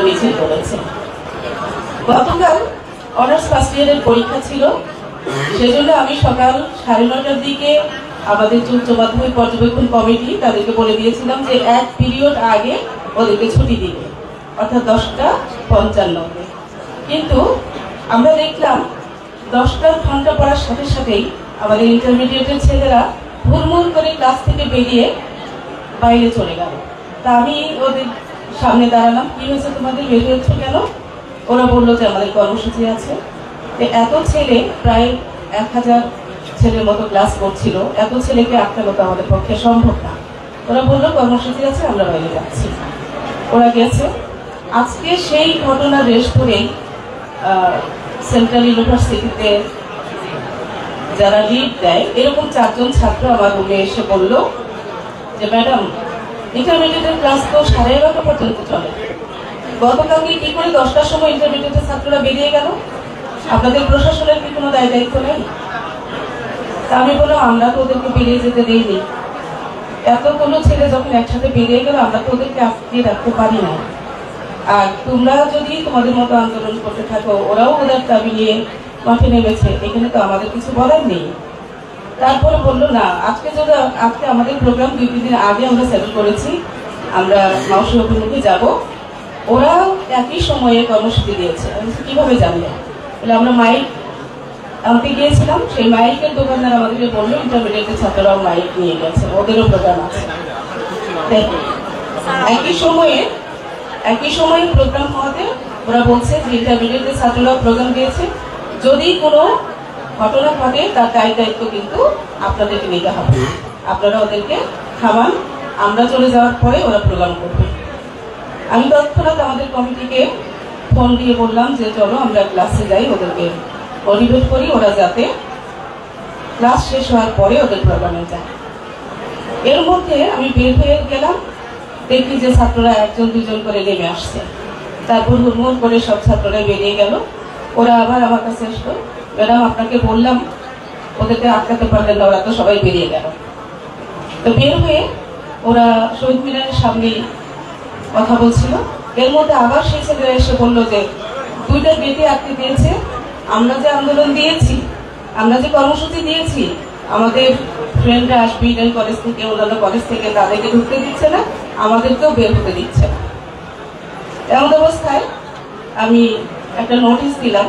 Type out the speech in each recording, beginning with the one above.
মিছিল করেছে। গতকাল অনার্স ফার্স্ট ইয়ারের পরীক্ষা ছিল, সেজন্য আমি সকাল 9:30টার দিকে আমাদের যে উচ্চ মাধ্যমিক পর্যবেক্ষণ কমিটি তাদেরকে বলে দিয়েছিলাম যে এক পিরিয়ড আগে ওদেরকে ছুটি দিবে, অর্থাৎ 10:55। কিন্তু আমরা দেখলাম 10টার ঘন্টা পড়ার সাথে সাথেই আমাদের ইন্টারমিডিয়েটের ছেলেরা হুড়মুড় করে ক্লাস থেকে বেরিয়ে বাইরে চলে গেল। তা আমি ওদের সামনে দাঁড়ালাম, কি হয়েছে তোমাদের, বের হয়েছে কেন? ওরা বললো যে আমাদের কর্মসূচি আছে। এত ছেলে, প্রায় 1000 ছেলের মতো ক্লাস করছিল, এত ছেলেকে আটকানো তো আমাদের পক্ষে সম্ভব না। ওরা বললো কর্মসূচি আছে, আমরা বাইরে যাচ্ছি। ওরা গেছে। আজকে সেই ঘটনা রেশ করেই সেন্ট্রাল ইউনিভার্সিটিতে যারা লিড দেয় এরকম 4 জন ছাত্র আমার রুমে এসে বলল যে ম্যাডাম, ইন্টারমিডিয়েটের ক্লাস তো 11:30 পর্যন্ত চলে, গতকালকে কি করে 10টার সময় ইন্টারমিডিয়েটের ছাত্ররা বেরিয়ে গেল? আপনাদের প্রশাসনের কি কোনো দায় দায়িত্ব নেই? তা আমি বললাম, আমরা তো ওদেরকে বেরিয়ে যেতে দিইনি। এতগুলো ছেলে যখন একসাথে বেরিয়ে গেল, আমরা তো ওদেরকে আটকে রাখতে পারি না। আর তোমরা যদি তোমাদের মতো আন্দোলন করতে থাকো, ওরাও ওদের দাবি নিয়ে মাঠে নেমেছে, এখানে তো আমাদের কিছু বলার নেই। তারপরে বললো না, আজকে আমাদের প্রোগ্রাম 2-3 দিন আগে আমরা সেটেল করেছি, আমরা মাউসি অভিমুখে যাব। ওরা একই সময়ে কর্মসূচি দিয়েছে। আমি কিভাবে জানলে? বলে আমরা মাইক আনতে গিয়েছিলাম, সেই মাইকের দোকানদার আমাদেরকে বললো ইন্টারমিডিয়েটের ছাত্ররাও মাইক নিয়ে গেছে, ওদেরও প্রোগ্রাম আছে। একই সময়ে প্রোগ্রাম হওয়াতে ওরা বলছে যে ইন্টারমিডিয়েটের ছাত্ররাও প্রোগ্রাম দিয়েছে, যদি কোনো ঘটনা ঘটে তার দায়িত্ব কিন্তু আপনাদেরকে নিতে হবে, আপনারা ওদেরকে থামান, আমরা চলে যাওয়ার পরে ওরা প্রোগ্রাম করবে। আমি তৎক্ষণাৎ আমাদের কমিটিকে ফোন দিয়ে বললাম যে চলো আমরা ক্লাসে যাই, ওদেরকে মোটিভেট করি, ওরা যাতে ক্লাস শেষ হওয়ার পরে ওদের প্রোগ্রামে যায়। এর মধ্যে আমি বের হয়ে গেলাম, দেখি যে ছাত্ররা 1-2 করে নেমে আসছে। তারপর হুড়মুড় করে সব ছাত্ররা বেরিয়ে গেল। ওরা আবার আমার কাছে আসলো, ম্যাডাম আপনাকে বললাম, ওদেরকে আটকাতে পারলেন না, ওরা তো সবাই বেরিয়ে গেল। তো বের হয়ে ওরা শহীদ মিনারের সামনে কথা বলছিল। এর মধ্যে আবার সেই ছেলেরা এসে বললো যে 2টা গেটে আটকে দিয়েছে, আমরা যে আন্দোলন দিয়েছি, আমরা যে কর্মসূচি দিয়েছি, আমাদের ফ্রেন্ডরা আসবে ইডেন কলেজ থেকে, অন্যান্য কলেজ থেকে, তাদেরকে ঢুকতে দিচ্ছে না, আমাদেরকেও বের হতে দিচ্ছে না। এমন অবস্থায় আমি একটা নোটিশ দিলাম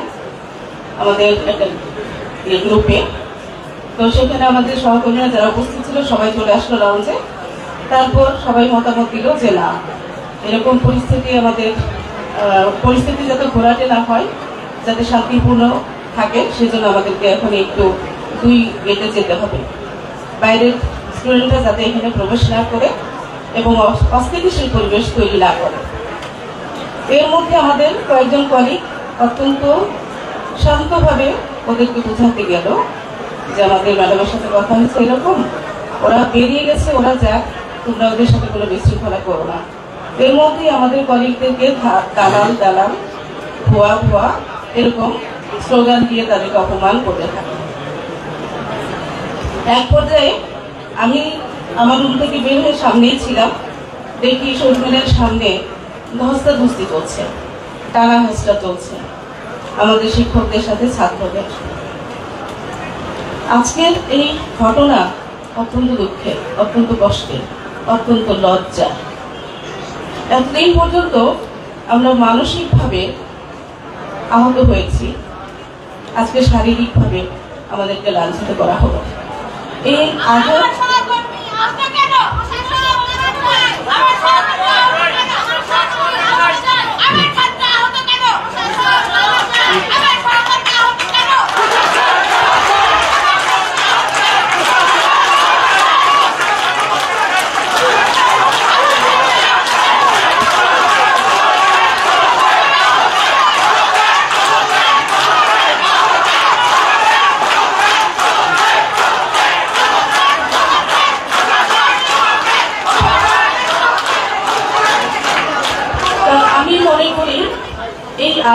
আমাদের একটা গ্রুপে। তো সেখানে আমাদের সহকর্মীরা যারা উপস্থিত ছিল সবাই চলে আসলো লাউঞ্জে। তারপর সবাই মতামত দিল যে না, এরকম পরিস্থিতি যাতে ঘোরাটে না হয়, যাতে শান্তিপূর্ণ থাকে, সেজন্য আমাদেরকে এখন একটু 2 গেটে যেতে হবে। বাইরের স্টুডেন্টরা যাতে এখানে প্রবেশ না করে এবং অস্থিতিশীল পরিবেশ তৈরি না করে। এর মধ্যে আমাদের কয়েকজন কলিগ অত্যন্ত শান্তভাবে ওদেরকে বোঝাতে গেল যে আমাদের ম্যাডামের সাথে কথা হয়েছে এরকম, ওরা বেরিয়ে গেছে, ওরা যাক, তোমরা ওদের সাথে কোনো বিশৃঙ্খলা করো না। এর মধ্যে আমাদের কলিগদেরকে দালাল ভুয়া এরকম স্লোগান দিয়ে তাদেরকে অপমান করতে থাকে। এক পর্যায়ে আমি আমার রুম থেকে বের হয়ে সামনেই ছিলাম, দেখি শহীদ মিনারের সামনে ধস্তাধস্তি চলছে, টানা হেঁচড়া চলছে আমাদের শিক্ষকদের সাথে ছাত্রদের। আজকের এই ঘটনা অত্যন্ত দুঃখের, অত্যন্ত কষ্টের, অত্যন্ত লজ্জার। এতদিন পর্যন্ত আমরা মানসিকভাবে আহত হয়েছি, আজকে শারীরিকভাবে আমাদেরকে লাঞ্ছিত করা হলো। এই আঘাত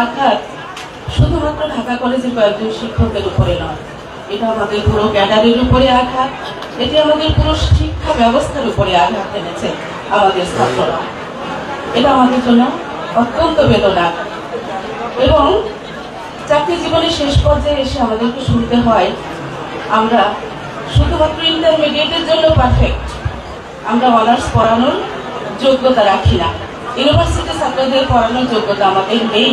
আঘাত শুধুমাত্র ঢাকা কলেজের কয়েকজন শিক্ষকদের উপরে নয়, এটা আমাদের পুরো ক্যাডারের উপরে আঘাত, এটি আমাদের পুরো শিক্ষা ব্যবস্থার উপরে আঘাত এনেছে আমাদের ছাত্ররা। এটা আমাদের জন্য অত্যন্ত বেদনা। এবং চাকরি জীবনের শেষ পর্যায়ে এসে আমাদেরকে শুনতে হয় আমরা শুধুমাত্র ইন্টারমিডিয়েটের জন্য পারফেক্ট, আমরা অনার্স পড়ানোর যোগ্যতা রাখি না, ইউনিভার্সিটি ছাত্রদের পড়ানোর যোগ্যতা আমাদের নেই।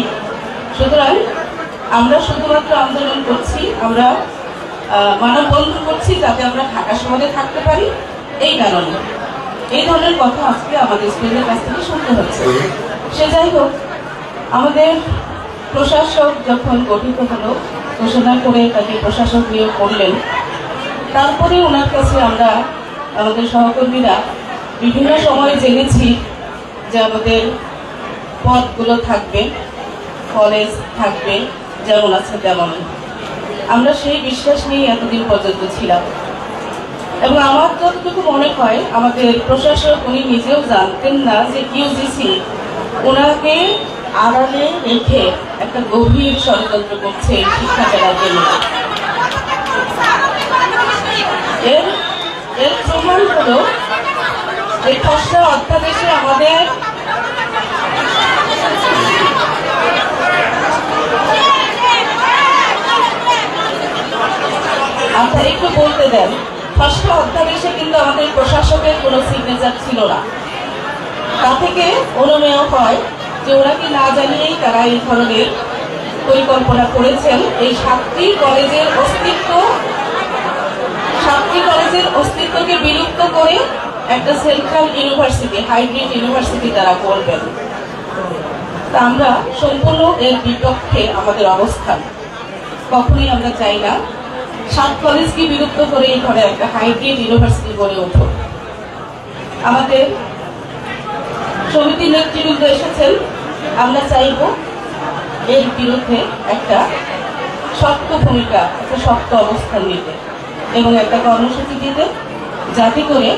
সুতরাং আমরা শুধুমাত্র আন্দোলন করছি, আমরা মানববন্ধন করছি যাতে আমরা ঢাকা শহরে থাকতে পারি। এই কারণে এই ধরনের কথা আজকে আমাদের স্টুডেন্টের কাছ থেকে শুনতে হচ্ছে। সে যাই হোক, আমাদের প্রশাসক যখন গঠিত হলো, ঘোষণা করে তাকে প্রশাসক নিয়োগ করলেন, তারপরে ওনার কাছে আমরা আমাদের সহকর্মীরা বিভিন্ন সময় জেনেছি যে আমাদের পদগুলো থাকবে, কলেজ থাকবে, যেমন আছে তেমন। আমরা সেই বিশ্বাস নিয়ে এতদিন পর্যন্ত ছিলাম। এবং আমার যতটুকু মনে হয় আমাদের প্রশাসক উনি নিজেও জানতেন না যে ইউজিসি ওনাকে আড়ালে রেখে একটা গভীর ষড়যন্ত্র করছে শিক্ষা দেওয়ার জন্য। এর প্রমাণ হলো এই খসড়া অধ্যাদেশে আমাদের আচ্ছা একটু বলতে দেন, খসড়া অধ্যাদেশে কিন্তু আমাদের প্রশাসকের কোনো সিগনেচার ছিল না। তা থেকে অনুমেয় হয় যে ওরা কি না জানিয়েই তারা এই ধরনের পরিকল্পনা করেছেন। এই সাতটি কলেজের অস্তিত্বকে বিলুপ্ত করে একটা সেন্ট্রাল ইউনিভার্সিটি, হাইব্রিড ইউনিভার্সিটি তারা করবেন। তা আমরা সম্পূর্ণ এর বিপক্ষে আমাদের অবস্থান। কখনোই আমরা চাই না 7 কলেজকে বিলুপ্ত করে এই ঘরে একটা হাইব্রিড ইউনিভার্সিটি গড়ে উঠুক। আমাদের সমিতির নেতৃবৃন্দ এসেছেন, আমরা চাইব এর বিরুদ্ধে একটা শক্ত ভূমিকা, একটা শক্ত অবস্থান নিতে এবং একটা কর্মসূচি দিতে, যাতে করে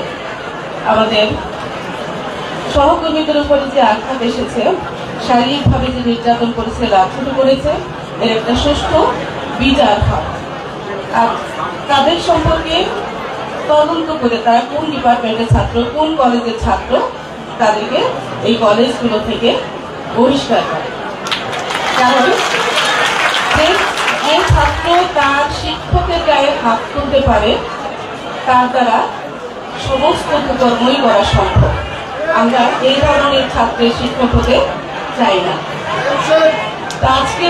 আমাদের সহকর্মীদের উপরে যে আঘাত এসেছে, শারীরিকভাবে যে নির্যাতন করেছে, লাঞ্ছিত করেছে, এর একটা সুষ্ঠু বিচার হয়। আর তাদের সম্পর্কে তদন্ত করে তারা কোন ডিপার্টমেন্টের ছাত্র, কোন কলেজের ছাত্র, তাদেরকে এই কলেজগুলো থেকে বহিষ্কার করে। কারণ যে ছাত্র তার শিক্ষকের গায়ে হাত তুলতে পারে তার দ্বারা সমস্ত কর্মই করা সম্ভব। আমরা এই ধরনের ছাত্রের শিক্ষক হতে চাই না। আজকে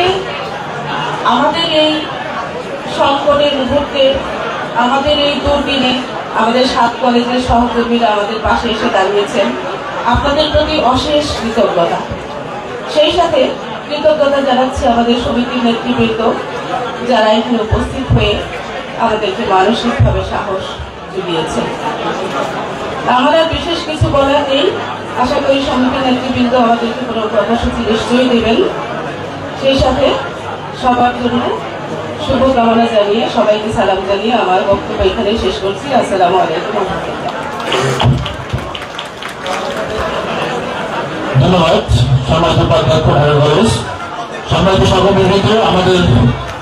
আমাদের এই সংকটের মুহূর্তে, আমাদের এই দুর্দিনে আমাদের 7 কলেজের সহকর্মীরা আমাদের পাশে এসে দাঁড়িয়েছেন। আপনাদের প্রতি অশেষ কৃতজ্ঞতা। সেই সাথে কৃতজ্ঞতা জানাচ্ছি আমাদের সমিতির নেতৃবৃন্দ যারা এখানে উপস্থিত হয়ে আমাদেরকে মানসিকভাবে সাহস জুগিয়েছেন। আমার আর বিশেষ কিছু বলার নেই। আশা করি সমিতির নেতৃবৃন্দ আমাদেরকে কোনো কর্মসূচি নিশ্চয়ই দেবেন। সেই সাথে সবার জন্য শুভকামনা জানিয়ে, সবাইকে সালাম জানিয়ে আমার বক্তব্য এখানে শেষ করছি। আসসালামু আলাইকুম। ধন্যবাদ সম্মানিত উপাধ্যক্ষ ঢাকা কলেজ। সম্মানিত সহকর্মীবৃন্দ, আমাদের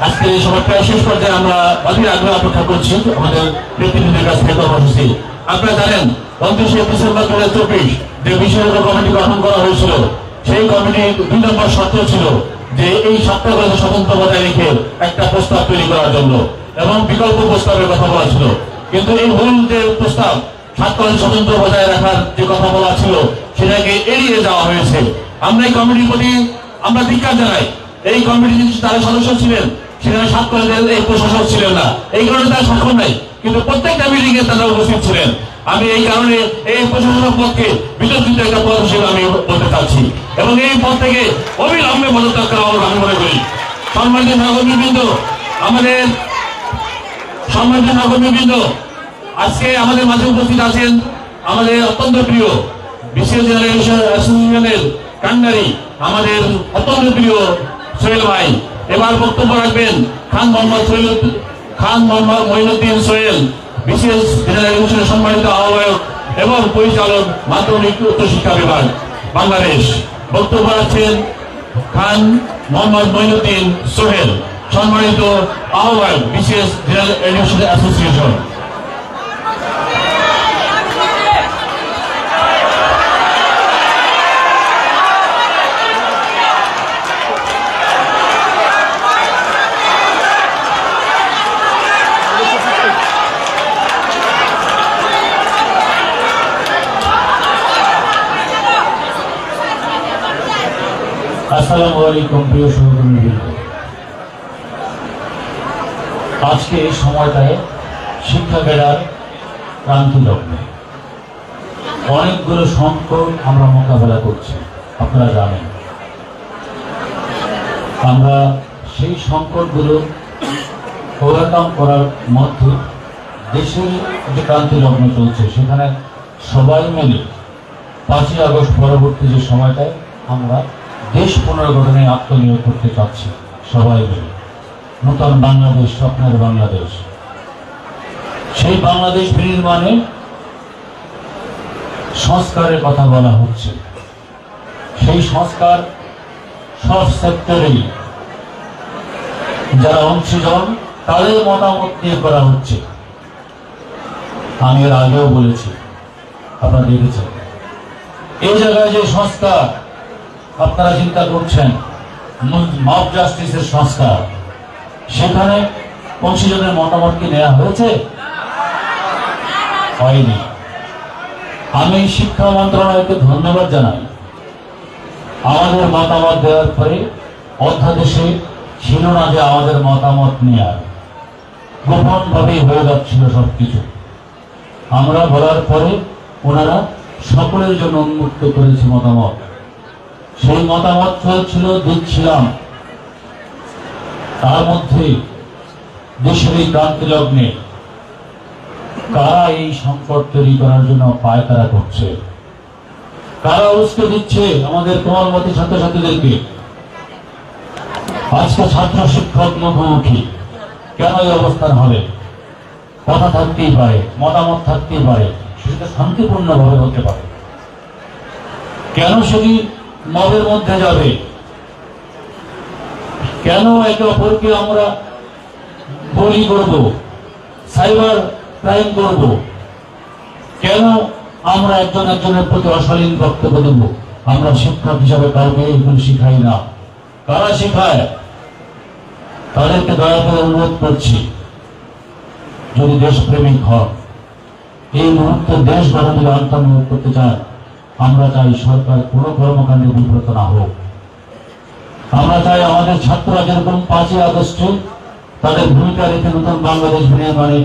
আজকের এই সভা প্রায় শেষ পর্যায়ে। আমরা অধীর আগ্রহ অপেক্ষা করছি আমাদের নেতৃবৃন্দের কাছ থেকে কর্মসূচি। আপনারা জানেন 29শে ডিসেম্বর 2024 যে বিষয়গত কমিটি গঠন করা হয়েছিল, সেই কমিটির 2 নম্বর শর্ত ছিল যে এই 7টা কলেজে স্বতন্ত্র বজায় রেখে একটা প্রস্তাব তৈরি করার জন্য এবং বিকল্প প্রস্তাবের কথা বলা ছিল। কিন্তু এই মূল যে প্রস্তাব 7 কলেজ স্বতন্ত্র বজায় রাখার যে কথা বলা ছিল, সেটাকে এড়িয়ে যাওয়া হয়েছে। আমরা এই কমিটির প্রতি আমরা ধিক্কার জানাই। এই কমিটি তারা সদস্য ছিলেন, সেখানে 7 কলেজের এই প্রশাসক ছিলেন না, এই কারণে তারা স্বাক্ষর নাই, কিন্তু প্রত্যেকটা মিটিং এ তারা উপস্থিত ছিলেন। আমি এই কারণে এই প্রশাসনের পক্ষে বিতর্কিত একটা পদ হিসেবে আমি বলতে চাচ্ছি এবং এই পদ থেকে অবিলম্বে পদত্যাগ করা হবে আমি মনে করি। সম্মানিত সহকর্মীবৃন্দ, আজকে আমাদের মাঝে উপস্থিত আছেন আমাদের অত্যন্ত প্রিয় বিসিএস অ্যাসোসিয়েশনের কান্ডারি, আমাদের অত্যন্ত প্রিয় সোহেল ভাই। এবার বক্তব্য রাখবেন খান মোহাম্মদ মঈনুদ্দিন সোহেল, বিসিএস জেনারেল এডুকেশনের সম্মানিত আহ্বায়ক এবং পরিচালক মাধ্যমিক উচ্চ শিক্ষা বিভাগ বাংলাদেশ। বক্তব্য রাখছেন খান মোহাম্মদ মঈনুদ্দিন সোহেল, সম্মানিত আহ্বায়ক বিসিএস জেনারেল এডুকেশন অ্যাসোসিয়েশন। আসসালামু আলাইকুম প্রিয় সহকর্মীবৃন্দ। আজকে এই সময়টায় শিক্ষা ক্যাডার ক্রান্তি লগ্নে অনেকগুলো সংকট আমরা মোকাবেলা করছি, আপনারা জানেন। আমরা সেই সংকটগুলো ওভারকাম করার মধ্যে দেশের যে ক্রান্তি লগ্ন চলছে সেখানে সবাই মিলে 5ই আগস্ট পরবর্তী যে সময়টায় আমরা দেশ পুনর্গঠনে আত্মনিয়োগ করতে চাচ্ছি সবাই মিলে। নতুন বাংলাদেশ, স্বপ্নের বাংলাদেশ, সেই বাংলাদেশ বিনির্মাণে সংস্কারের কথা বলা হচ্ছে। সেই সংস্কার সব সেক্টরেই যারা অংশীজন তাদের মতামত নিয়ে করা হচ্ছে। আমি এর আগেও বলেছি, আপনারা দেখেছেন। এই জায়গায় যে সংস্কার আপনারা চিন্তা করছেন, মব জাস্টিসের সংস্কার, সেখানে অংশীজনের মতামত কি নেওয়া হয়েছে? হয়নি। আমি শিক্ষা মন্ত্রণালয়কে ধন্যবাদ জানাই। আমাদের মতামত দেওয়ার পরে অধ্যাদেশে ছিল না যে আমাদের মতামত নেওয়ার, গোপন ভাবেই হয়ে যাচ্ছিল সবকিছু। আমরা বলার পরে ওনারা সকলের জন্য উন্মুক্ত করেছে মতামত। সেই মতামত ছিল দিচ্ছিলাম। তার মধ্যে দেশের এই ক্রান্তি লগ্নে কারা এই সংকট তৈরি করার জন্য পায়তারা করছে, কারা উস্কে দিচ্ছে আমাদের কোমলমতি ছাত্রছাত্রীদেরকে। আজকে ছাত্র শিক্ষক মুখোমুখি। কেন এই অবস্থান হবে? কথা থাকতেই পারে, মতামত থাকতেই পারে, সেটা শান্তিপূর্ণভাবে হতে পারে। কেন সেটি মবের মধ্যে যাবে? কেন একে অপরকে আমরা বলি করব, সাইবার ক্রাইম করব? কেন আমরা একজন একজনের প্রতি অশালীন বক্তব্য দেব? আমরা শিক্ষক হিসাবে কাউকে এগুলো শিখাই না। কারা শেখায়? তাদেরকে দয়া করে অনুরোধ করছি, যদি দেশপ্রেমিক হন, এই মুহূর্তে দেশ গঠনে আত্মনিয়োগ করতে চান, আমরা চাই সরকার কোনো কর্মকাণ্ডে বিব্রত না হোক। আমরা চাই আমাদের ছাত্ররা যেরকম 5ই আগস্টে তাদের ভূমিকা রেখে নতুন বাংলাদেশ বিনির্মাণে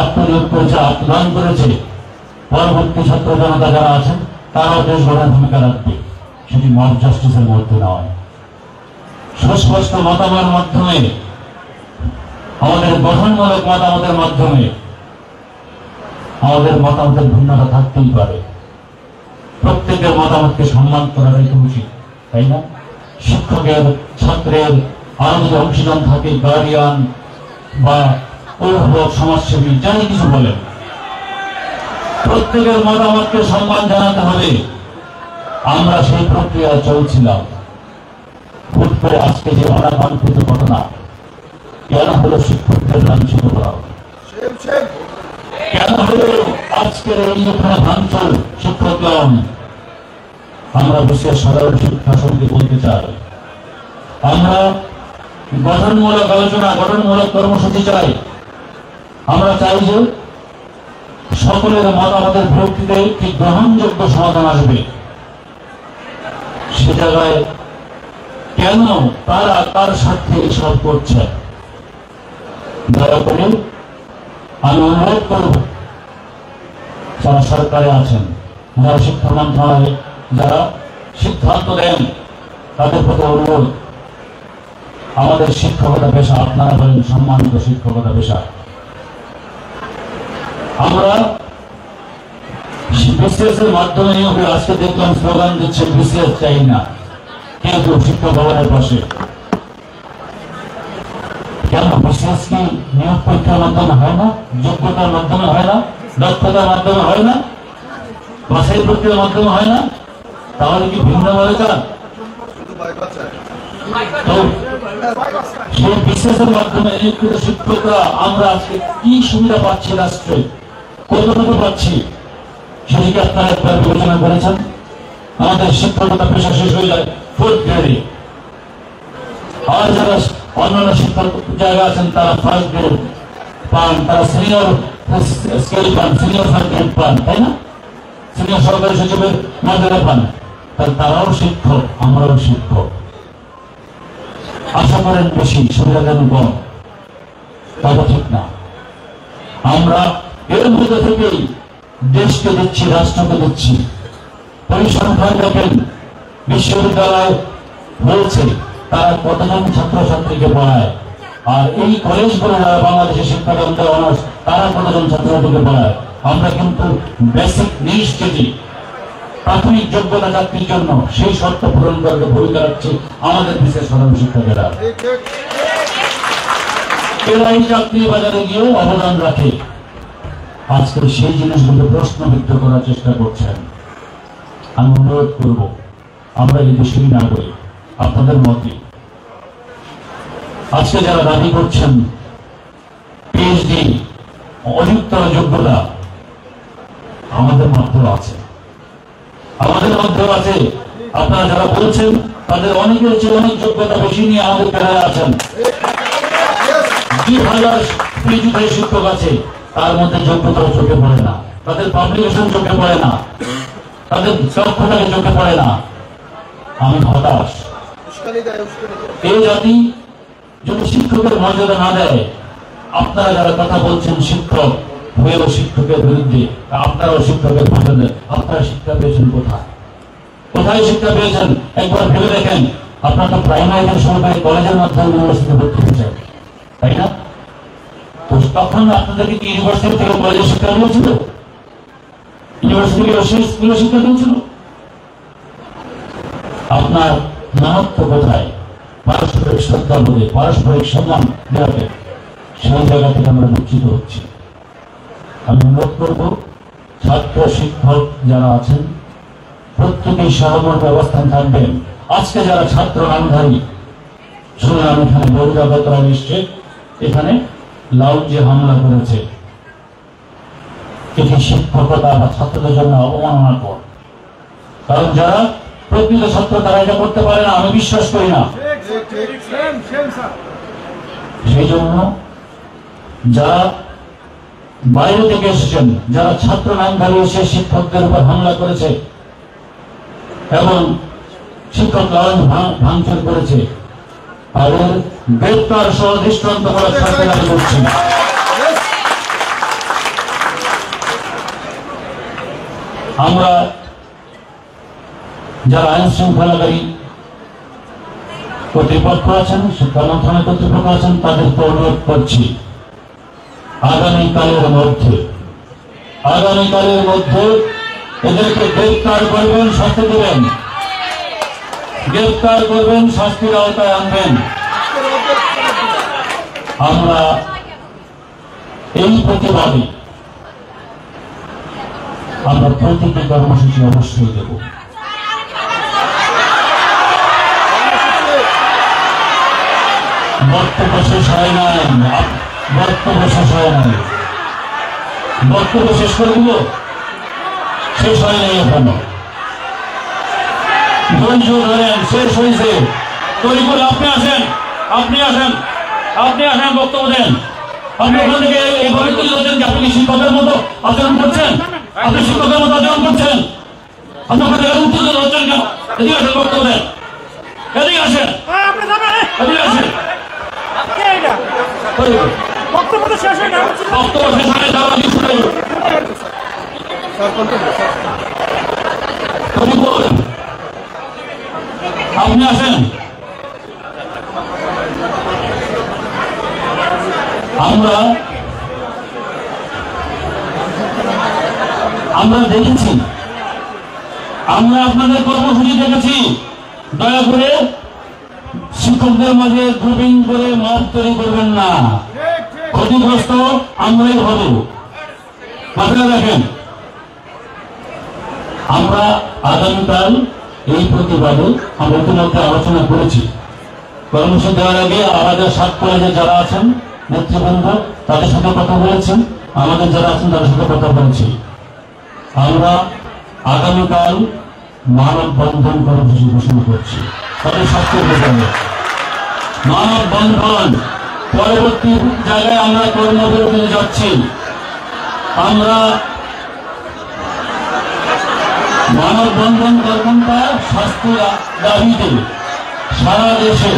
আত্মনিয়োগ করেছে, আত্মদান করেছে, পরবর্তী ছাত্র জনতা যারা আছেন তারাও দেশ গঠনের ভূমিকা রাখবে। সেটি মব জাস্টিসের মধ্যে নয়, সুস্পষ্ট মতামতের মাধ্যমে, আমাদের গঠনমূলক মতামতের মাধ্যমে। আমাদের মতামতের ভিন্নতা থাকতেই পারে, প্রত্যেকের মতামতকে সম্মান করাটাই তো উচিত, তাই না? শিক্ষকের, ছাত্রের, আরো যদি অংশীদান থাকে, গার্ডিয়ান বা অভিভাবক, সমাজসেবী, যাই কিছু বলেন, প্রত্যেকের মতামতকে সম্মান জানাতে হবে। আমরা সেই প্রক্রিয়া চলছিলাম। হুট করে আজকে যে অনাকাঙ্ক্ষিত ঘটনা কেন হলো? শিক্ষকদের লাঞ্ছিত করা, কেন হলো আজকের এই ভাঙচুর শিক্ষকগণ? আমরা বিশেষ সাধারণ শিক্ষা সমিতি বলতে চাই, আমরা গঠনমূলক আলোচনা, গঠনমূলক কর্মসূচি চাই। আমরা চাই যে সকলের মতামতের ভিত্তিতে একটি গ্রহণযোগ্য সমাধান আসবে। সে জায়গায় কেন তারা তার সাথে এসব করছে? দয়া করে আমি অনুরোধ করব, যারা সরকারে আছেন, যারা শিক্ষা মন্ত্রণালয়ে যারা সিদ্ধান্ত দেন, তাদের প্রতি অনুরোধ, আমাদের শিক্ষকতা পেশা, আপনারা বলেন সম্মানিত শিক্ষকতা পেশা। আমরা বিসিএস এর মাধ্যমে আজকে দেখলাম স্লোগান দিচ্ছে বিসিএস চাই না, কিন্তু শিক্ষক ভবনের পাশে। কেন বিসিএস কি নিয়োগ পরীক্ষার মাধ্যমে হয় না? যোগ্যতার মাধ্যমে হয় না? দক্ষতার মাধ্যমে হয় না? বাছাই প্রক্রিয়ার মাধ্যমে হয় না? তাহলে কি ভিন্নভাবে চান? সেই বিসিএসের মাধ্যমে নিয়োগকৃত শিক্ষকরা আমরা আজকে কি সুবিধা পাচ্ছি, রাষ্ট্রে কতটুকু পাচ্ছি, সেটিকে আপনারা একবার বিবেচনা করেছেন? আমাদের শিক্ষকতা পেশা শেষ হয়ে যায় 4th গ্রেডে, আর যারা অন্যান্য শিক্ষক জায়গা আছেন তারা 1st গ্রেড পান, তারা সিনিয়র স্কেল পান, সিনিয়র 3rd গ্রেড পান, তাই না? সিনিয়র সরকারি সচিবের মর্যাদা পান। তাহলে তারাও শিক্ষক, আমরাও শিক্ষক। আশা করেন বেশি, সুবিধা দেন কম, তবে ঠিক না। আমরা এর মধ্যে থেকেই দেশকে দিচ্ছি, রাষ্ট্রকে দিচ্ছি। পরিসংখ্যান দেখেন, বিশ্ববিদ্যালয় বলছে তারা কতজন ছাত্রছাত্রীকে পড়ায়, আর এই কলেজগুলো যারা বাংলাদেশের শিক্ষাতন্ত্রে অনার্স, তারা কতজন ছাত্রছাত্রীকে পড়ায়। আমরা কিন্তু বেসিক নিডস যেটি প্রাথমিক যোগ্যতা চাকরির জন্য, সেই শর্ত পূরণ করতে ভূমিকা রাখছে আমাদের দেশের সাধারণ শিক্ষকেরা। এরাই চাকরি বাজারে গিয়েও অবদান রাখে। আজকে সেই জিনিসগুলো প্রশ্নবিদ্ধ করার চেষ্টা করছেন। আমি অনুরোধ করব, আমরা এই দেশেরই নাগরিক, আপনাদের মতে আজকে যারা দাবি করছেন পিএইচডি অধিকতর যোগ্যতা, আমাদের মধ্যেও আছে, আমাদের মধ্যেও আছে। আপনারা যারা বলছেন তাদের অনেকের চেয়ে অনেক যোগ্যতা বেশি নিয়ে আমাদের পেরায় আছেন। 2000 পিএইচডি শিক্ষক আছে, তার মধ্যে যোগ্যতা চোখে পড়ে না, তাদের পাবলিকেশন চোখে পড়ে না, তাদের দক্ষতাকে চোখে পড়ে না। আমি হতাশ। এই জাতি যদি শিক্ষকের মর্যাদা না দেয়, আপনারা যারা কথা বলছেন শিক্ষক হয়েও শিক্ষকের বিরুদ্ধে, আপনারাও শিক্ষকের মর্যাদা, আপনারা শিক্ষা পেয়েছেন কোথায়? কোথায় শিক্ষা পেয়েছেন? একবার ভেবে দেখেন। আপনার তো প্রাইমারি থেকে শুরু করে কলেজের মাধ্যমে ইউনিভার্সিটি ভর্তি হয়েছেন, তাই না? তো তখন আপনাদেরকে কি ইউনিভার্সিটি থেকে কলেজের শিক্ষা দিয়েছিল? ইউনিভার্সিটি থেকে স্কুলের শিক্ষা দিয়েছিল? আপনার মাহাত্ম কোথায়? পারস্পরিক শ্রদ্ধা বলে, পারস্পরিক সম্মান দেওয়াতে, সেই জায়গা থেকে আমরা বঞ্চিত হচ্ছি। আমি অনুরোধ করব, ছাত্র শিক্ষক যারা আছেন প্রত্যেকেই সহমর্মে অবস্থান থাকবেন। আজকে যারা ছাত্র নামধারী, শুনলাম এখানে বহিরাগতরা এসছে, এখানে লাউঞ্জে হামলা করেছে, এটি শিক্ষকতা বা ছাত্রদের জন্য অবমাননাকর। কারণ যারা প্রকৃত ছাত্র তারা এটা করতে পারে না, আমি বিশ্বাস করি না। সেই জন্য যারা বাইরে থেকে এসেছেন, যারা ছাত্র নামধারী এসে শিক্ষকদের উপর হামলা করেছে এবং শিক্ষক লাউঞ্জ ভাঙচুর করেছে, তাদের গ্রেপ্তার সহ দৃষ্টান্তমূলক শাস্তি দাবি করছি। আমরা যারা আইন শৃঙ্খলাকারী কর্তৃপক্ষ আছেন, শিক্ষা মন্ত্রণালয় কর্তৃপক্ষ আছেন, তাদেরকে অনুরোধ করছি, আগামীকালের মধ্যে এদেরকে গ্রেপ্তার করবেন, শাস্তি দেবেন, গ্রেপ্তার করবেন, শাস্তির আওতায় আনবেন। আমরা এই প্রতিবাদে আমরা প্রতিটি কর্মসূচি অবশ্যই দেব। বক্তব্য শেষ হয় নাই, বক্তব্য শেষ হয় নাই, বক্তব্য শেষ করে দিব, শেষ হয় নাই এখনো। ধৈর্য ধরেন, শেষ হয়েছে। তৈরি করে আপনি আসেন, আপনি আসেন, আপনি আসেন, বক্তব্য দেন। আপনি ওখান থেকে এইভাবে তুলে ধরছেন যে আপনি শিক্ষকের মতো আচরণ করছেন, আপনি শিক্ষকের মতো আচরণ করছেন, আপনি ওখান থেকে তুলে ধরছেন কেন? এদিকে আসেন, বক্তব্য দেন, এদিকে আসেন, এদিকে আসেন। বক্তব্য শেষ হয় না, বক্তব্য শেষ হয় না, আপনি আসেন। আমরা দেখেছি, আমরা আপনাদের কর্মসূচি দেখেছি। দয়া করে শিক্ষকদের মাঝে গ্রুপিং করে মত তৈরি করবেন না, ক্ষতিগ্রস্ত আমরাই হব, মাথায় রাখেন। আমরা আগামীকাল এই প্রতিবাদে আমরা ইতিমধ্যে আলোচনা করেছি। কর্মসূচি দেওয়ার আগে আমাদের 7 কলেজে যারা আছেন নেতৃবৃন্দ, তাদের সাথে কথা বলেছি, আমাদের যারা আছেন তাদের সাথে কথা বলেছি। আমরা আগামীকাল মানববন্ধন কর্মসূচি ঘোষণা করছি। তাদের স্বাস্থ্য প্রসঙ্গে মানববন্ধন, পরবর্তী জায়গায় আমরা কর্মবিরতিতে যাচ্ছি। আমরা মানববন্ধন কর্মটা স্বাস্থ্য দাবিতে সারা দেশে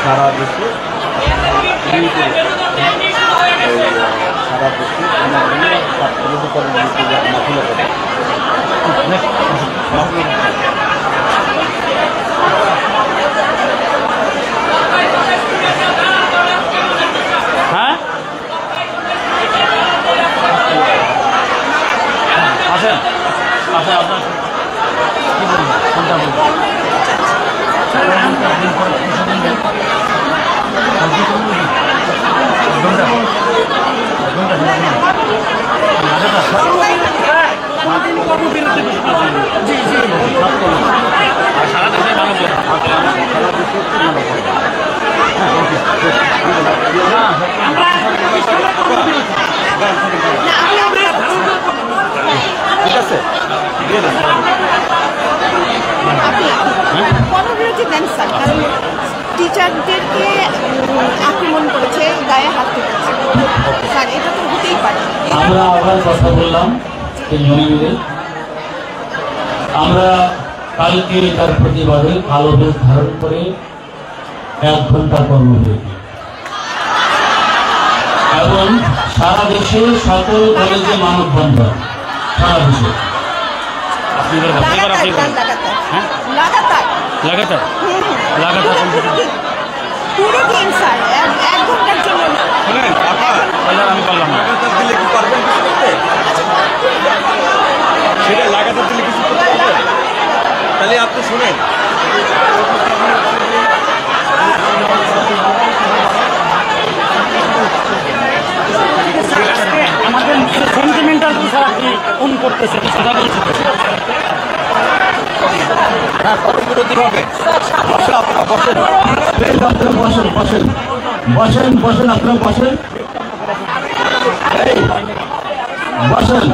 সারা দেশে হ্যাঁ আসেন আসেন আপনার সারা দেশে ঠিক আছে গণবিরোধী দেন স্যার, কারণ টিচারদেরকে আক্রমণ করেছে, গায়ে হাত তুলেছে স্যার, এটা তো হতেই পারে। আমরা আবার কথা বললাম তিনজনে মিলে। আমরা কালকে তার প্রতিবাদে কালো বেশ ধারণ করে 1 ঘন্টা কর্মবিরতি এবং সারা দেশে সকল কলেজে মানববন্ধন সারা দেশে লাগাতার লাগাতার লাগাতার পুরো দিন স্যার, 1 ঘন্টার জন্য না। আমি পারলাম না দিলে কি পারবেন কিছু করতে? সেটা লাগাতার দিলে কিছু করতে পারবেন? তাহলে আপনি শুনেন, আমাদের সেন্টিমেন্টাল স্যার আপনি ফোন করতেছেন কথা বলছেন বিরোধী হবে। বসেন বসেন বসেন বসেন আপনারা বসেন বসেন।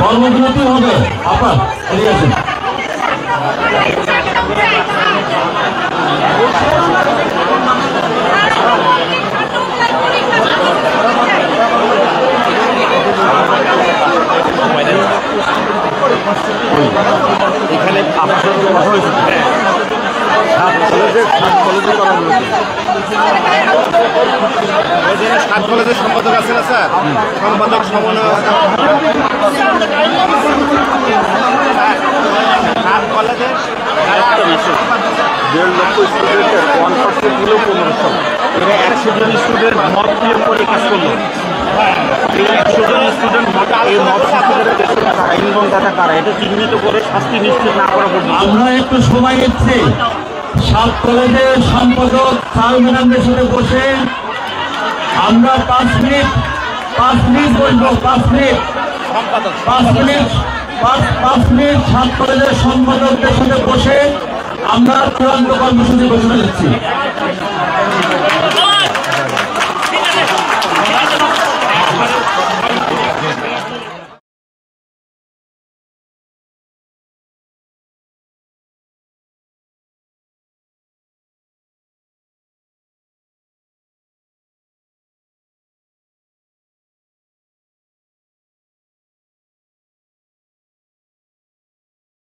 কর্মবিরতি হবে আপনার এদিকে আসেন। এখানে আপনার সাথে কথা হয়েছে, সাত কলেজের সম্পাদক আছে না স্যার, সম্পাদক সমন্বয় সাত কলেজের 1.5 লক্ষ স্টুডেন্টের 1% হলেও 1500, এরা 100 জন স্টুডেন্ট মত দিয়ে করে কাজ করলো। এই 100 জন স্টুডেন্ট এই মত ছাত্রদের আইনগণ ডাটা কারা, এটা চিহ্নিত করে শাস্তি নিশ্চিত না করা পর্যন্ত আমরা একটু সময় নিচ্ছি। 7 কলেজের সম্পাদক স্যার ম্যাডামদের সাথে বসে আমরা 5 মিনিট বলবো। 5 মিনিট 7 কলেজের সম্পাদকদের সাথে বসে আমরা চূড়ান্ত কর্মসূচি ঘোষণা দিচ্ছি।